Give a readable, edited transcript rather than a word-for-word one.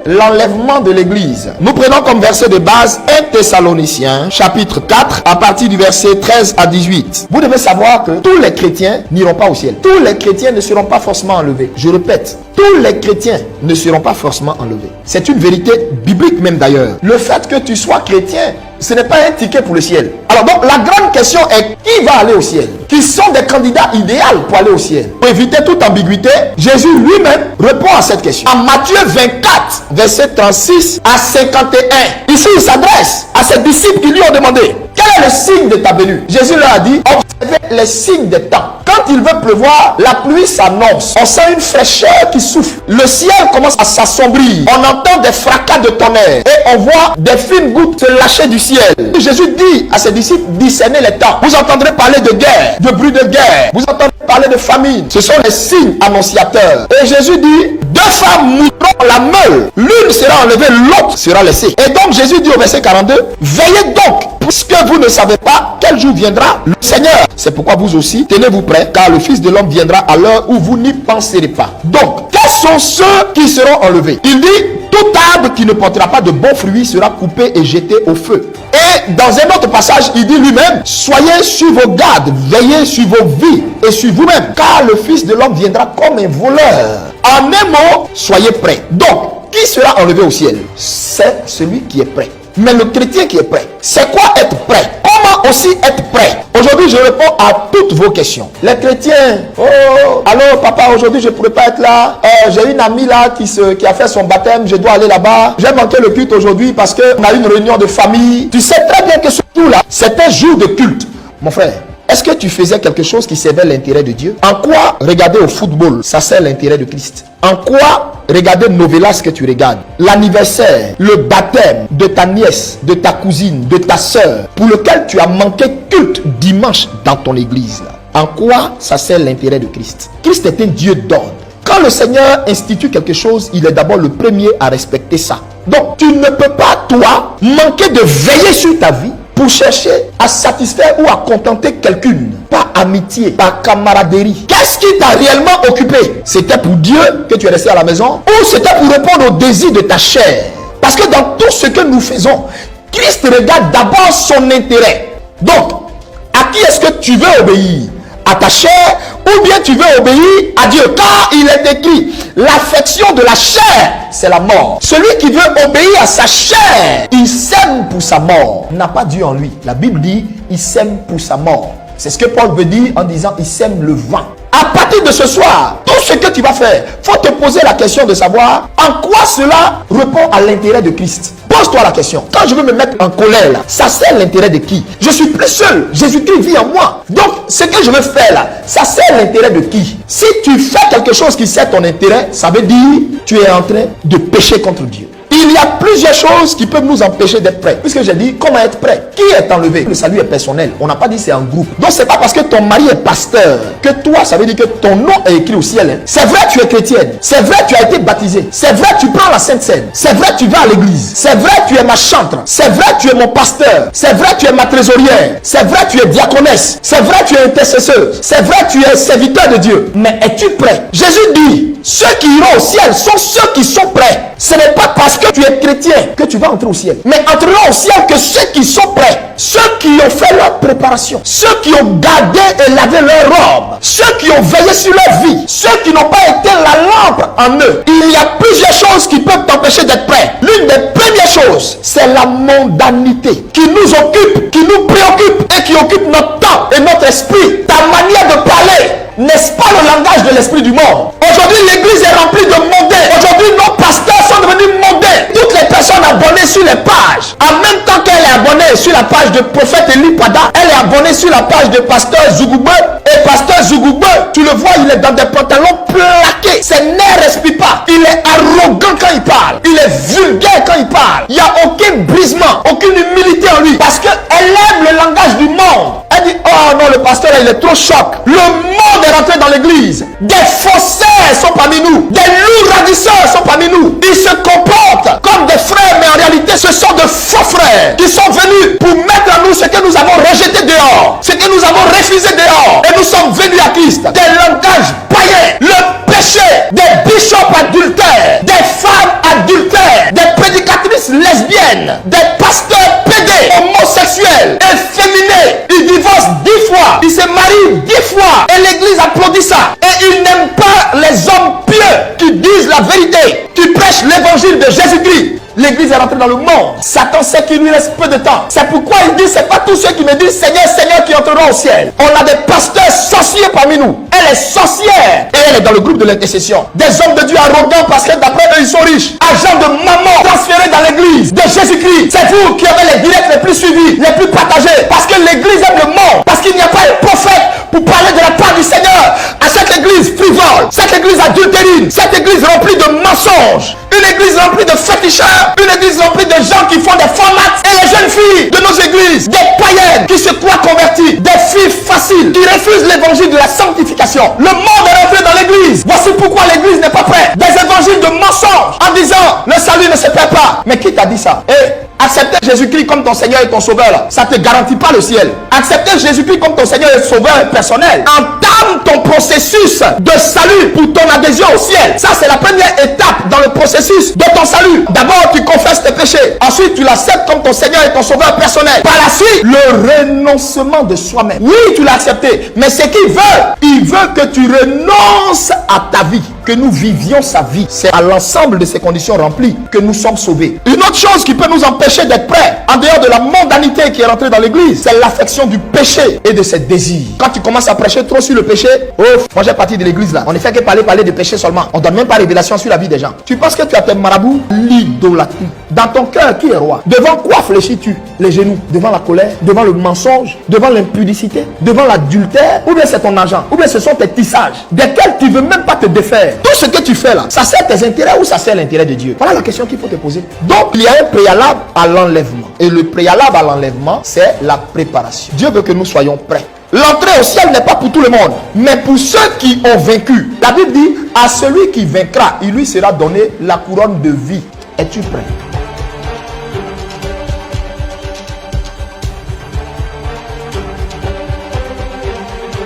l'enlèvement de l'église. Nous prenons comme verset de base 1 Thessaloniciens chapitre 4 à partir du verset 13 à 18. Vous devez savoir que tous les chrétiens n'iront pas au ciel. Tous les chrétiens ne seront pas forcément enlevés. Je répète, tous les chrétiens ne seront pas forcément enlevés. C'est une vérité biblique même d'ailleurs. Le fait que tu sois chrétien, ce n'est pas un ticket pour le ciel. Alors donc la grande question est qui va aller au ciel? Qui sont des candidats idéaux pour aller au ciel? Pour éviter toute ambiguïté, Jésus lui-même répond à cette question. En Matthieu 24, verset 36 à 51. Ici il s'adresse à ses disciples qui lui ont demandé quel est le signe de ta venue? Jésus leur a dit observez les signes des temps. Quand il veut pleuvoir, la pluie s'annonce. On sent une fraîcheur qui souffle. Le ciel commence à s'assombrir. On entend des fracas de tonnerre et on voit des fines gouttes se lâcher du ciel. Jésus dit à ses disciples discernez les temps. Vous entendrez parler de guerre, de bruit de guerre. Vous entendrez parler de famine. Ce sont les signes annonciateurs. Et Jésus dit deux femmes mouilleront la meule. L'une sera enlevée, l'autre sera laissée. Et donc Jésus dit au verset 42 veillez donc, puisque vous ne savez pas quel jour viendra le Seigneur. C'est pourquoi vous aussi tenez-vous prêts, car le Fils de l'homme viendra à l'heure où vous n'y penserez pas. Donc quels sont ceux qui seront enlevés? Il dit tout arbre qui ne portera pas de bons fruits sera coupé et jeté au feu. Et dans un autre passage, il dit lui-même soyez sur vos gardes, veillez sur vos vies et sur vous-même, car le Fils de l'homme viendra comme un voleur. En un mot, soyez prêts. Donc, qui sera enlevé au ciel? C'est celui qui est prêt. Mais le chrétien qui est prêt, c'est quoi être prêt? Comment aussi être prêt? Aujourd'hui, je réponds à toutes vos questions. Les chrétiens, oh, alors papa, aujourd'hui je ne pourrais pas être là. J'ai une amie là qui a fait son baptême, je dois aller là-bas. J'ai manqué le culte aujourd'hui parce qu'on a une réunion de famille. Tu sais très bien que ce jour-là, c'est un jour de culte. Mon frère, est-ce que tu faisais quelque chose qui servait l'intérêt de Dieu? En quoi regarder au football, ça sert l'intérêt de Christ? En quoi regarder Novelas que tu regardes, l'anniversaire, le baptême de ta nièce, de ta cousine, de ta soeur, pour lequel tu as manqué culte dimanche dans ton église, là, en quoi ça sert l'intérêt de Christ? Christ est un Dieu d'ordre. Quand le Seigneur institue quelque chose, il est d'abord le premier à respecter ça. Donc tu ne peux pas, toi, manquer de veiller sur ta vie pour chercher à satisfaire ou à contenter quelqu'un, par amitié, par camaraderie. Qu'est-ce qui t'a réellement occupé? C'était pour Dieu que tu es resté à la maison ou c'était pour répondre aux désirs de ta chair? Parce que dans tout ce que nous faisons, Christ regarde d'abord son intérêt. Donc, à qui est-ce que tu veux obéir? À ta chair ou bien tu veux obéir à Dieu? Car il est écrit, l'affection de la chair, c'est la mort. Celui qui veut obéir à sa chair, il sème pour sa mort. Il n'a pas Dieu en lui. La Bible dit, il sème pour sa mort. C'est ce que Paul veut dire en disant, il sème le vent. À partir de ce soir, tout ce que tu vas faire, faut te poser la question de savoir en quoi cela répond à l'intérêt de Christ. Pose-toi la question. Quand je veux me mettre en colère là, ça sert l'intérêt de qui? Je suis plus seul. Jésus-Christ vit en moi. Donc, ce que je veux faire là, ça sert l'intérêt de qui? Si tu fais quelque chose qui sert ton intérêt, ça veut dire tu es en train de pécher contre Dieu. Il y a plusieurs choses qui peuvent nous empêcher d'être prêts. Puisque j'ai dit, comment être prêt? Qui est enlevé? Le salut est personnel. On n'a pas dit c'est en groupe. Donc c'est pas parce que ton mari est pasteur que toi, ça veut dire que ton nom est écrit au ciel. C'est vrai, tu es chrétienne. C'est vrai, tu as été baptisé. C'est vrai, tu prends la Sainte Seine. C'est vrai, tu vas à l'église. C'est vrai, tu es ma chantre. C'est vrai, tu es mon pasteur. C'est vrai, tu es ma trésorière. C'est vrai, tu es diaconesse. C'est vrai, tu es intercesseuse. C'est vrai, tu es serviteur de Dieu. Mais es-tu prêt? Jésus dit, ceux qui iront au ciel sont ceux qui sont prêts. Ce n'est pas parce que tu es chrétien que tu vas entrer au ciel. Mais entreront au ciel que ceux qui sont prêts. Ceux qui ont fait leur préparation. Ceux qui ont gardé et lavé leur robe. Ceux qui ont veillé sur leur vie. Ceux qui n'ont pas éteint la lampe en eux. Il y a plusieurs choses qui peuvent t'empêcher d'être prêt. L'une des premières choses, c'est la mondanité qui nous occupe, qui nous préoccupe et qui occupe notre temps et notre esprit. Ta manière de parler n'est-ce pas le langage de l'esprit du monde? Aujourd'hui, l'église est remplie de mondains. Aujourd'hui, nos pasteurs sont devenus mondains. Toutes les personnes abonnées sur les pages, en même temps qu'elle est abonnée sur la page de prophète Eli Pada, elle est abonnée sur la page de pasteur Zougoube. Et pasteur Zougoube, tu le vois, il est dans des pantalons plaqués. Ses nerfs ne respirent pas. Il est arrogant quand il parle. Il est vulgaire quand il parle. Il n'y a aucun brisement, aucune humilité en lui. Parce qu'elle aime le langage du monde. Elle dit, oh non, le pasteur, il est trop choc. Le monde est rentré dans l'église. Des faussaires sont parmi nous. Des loups ravisseurs sont parmi nous. Ils se comportent comme des frères, mais en réalité, ce sont de faux frères qui sont venus pour mettre en nous ce que nous avons rejeté dehors, ce que nous avons refusé dehors. Et nous sommes venus à Christ. Des langages païens, le péché, des bishops adultères, des femmes adultères. païennes, des pasteurs pédés, homosexuels, efféminés. Ils divorcent 10 fois, ils se marient 10 fois. Et l'église applaudit ça. Et ils n'aiment pas les hommes pieux qui disent la vérité, qui prêchent l'évangile de Jésus-Christ. L'église est rentrée dans le monde. Satan sait qu'il lui reste peu de temps. C'est pourquoi il dit, c'est pas tous ceux qui me disent Seigneur, Seigneur qui entreront au ciel. On a des pasteurs sorciers parmi nous. Elle est sorcière. Et elle est dans le groupe de l'intercession. Des hommes de Dieu arrogants parce que d'après eux, ils sont riches. Agents de maman transférés dans l'église de Jésus-Christ. C'est vous qui avez les directs les plus suivis, les plus partagés. Parce que l'église aime le monde. Parce qu'il n'y a pas un prophète pour parler de la part du Seigneur à cette église frivole, cette église adultérine, cette église remplie de mensonges, une église remplie de féticheurs, une église remplie de gens qui font des formats. Et les jeunes filles de nos églises, des païennes qui se croient converties, des filles faciles qui refusent l'évangile de la sanctification. Le monde est rentré dans l'église. Voici pourquoi l'église n'est pas prête. Des évangiles de mensonges en disant le salut ne se perd pas. Mais qui t'a dit ça? Accepter Jésus-Christ comme ton Seigneur et ton Sauveur, ça ne te garantit pas le ciel. Accepter Jésus-Christ comme ton Seigneur et Sauveur personnel entame ton processus de salut pour ton adhésion au ciel. Ça, c'est la première étape dans le processus de ton salut. D'abord, tu confesses tes péchés. Ensuite, tu l'acceptes comme ton Seigneur et ton Sauveur personnel. Par la suite, le renoncement de soi-même. Oui, tu l'as accepté. Mais ce qu'il veut, il veut que tu renonces à ta vie. Que nous vivions sa vie. C'est à l'ensemble de ces conditions remplies que nous sommes sauvés. Une autre chose qui peut nous empêcher d'être prêts, en dehors de la mondanité qui est rentrée dans l'église, c'est l'affection du péché et de ses désirs. Quand tu commences à prêcher trop sur le péché, moi j'ai parti de l'église là. On ne fait que parler de péché seulement. On ne donne même pas révélation sur la vie des gens. Tu penses que tu as tes marabouts? L'idolâtrie. Dans ton cœur, qui est roi? Devant quoi fléchis-tu les genoux? Devant la colère? Devant le mensonge? Devant l'impudicité? Devant l'adultère? Ou bien c'est ton argent? Ou bien ce sont tes tissages desquels tu ne veux même pas te défaire? Tout ce que tu fais là, ça sert tes intérêts ou ça sert l'intérêt de Dieu? Voilà la question qu'il faut te poser. Donc il y a un préalable à l'enlèvement. Et le préalable à l'enlèvement, c'est la préparation. Dieu veut que nous soyons prêts. L'entrée au ciel n'est pas pour tout le monde, mais pour ceux qui ont vaincu. La Bible dit, à celui qui vaincra, il lui sera donné la couronne de vie. Es-tu prêt?